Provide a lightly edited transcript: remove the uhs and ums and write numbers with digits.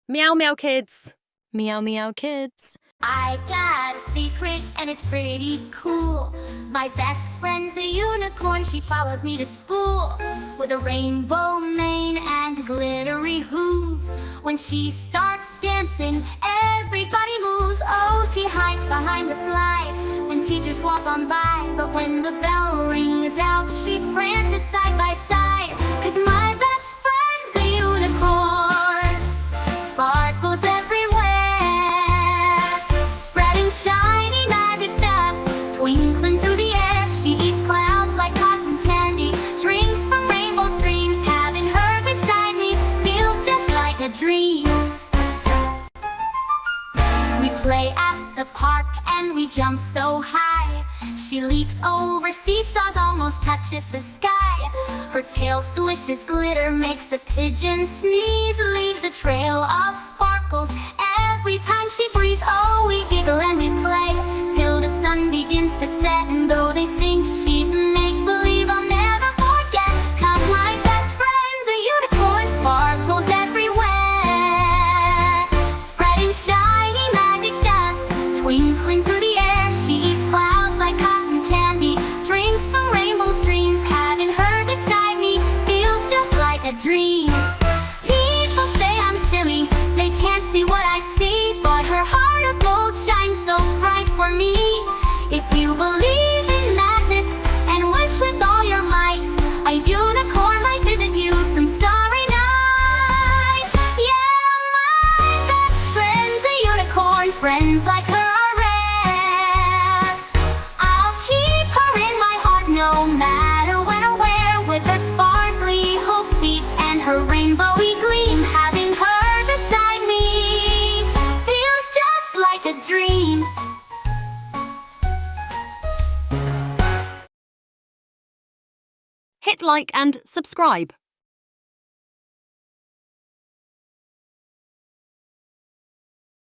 Meow meow kids. Meow meow kids. I got a secret and it's pretty cool. My best friend's a unicorn, she follows me to school with a rainbow mane and glittery hooves. When she starts dancing, everybody moves. Oh, she hides behind the slides when teachers walk on by. But when the bell rings out, she prances side by side. 'Cause my best friend's a unicorn, sparkles everywhere, spreading shiny magic dust, twinkling through the air. She eats clouds like cotton candy, drinks from rainbow streams. Having her beside me feels just like a dream. We play at the park and we jump so high. She leaps over seesaws, almost touches the sky. Her tail swishes glitter, makes the pigeon sneeze, leaves a trail of sparkles every time she breathes. Oh, we giggle and we play till the sun begins to set. And though they think she's make-believe, I'll never forget. 'Cause my best friend's a unicorn, sparkles everywhere, spreading shiny magic dust, twinkling through the air. She eats clouds like cotton candy, drinks from rainbow streams. Having her beside me feels just like a dream. People say I'm silly, they can't see what I see, but her heart of gold shines so bright for me. If you believe in magic and wish with all your might, a unicorn might visit you some starry night. Yeah, my best friend's a unicorn, friends like her are rare. I'll keep her in my heart no matter when or where. With her sparkly hoof beats and her rainbowy gleam, having her beside me feels just like a dream. Hit like and subscribe.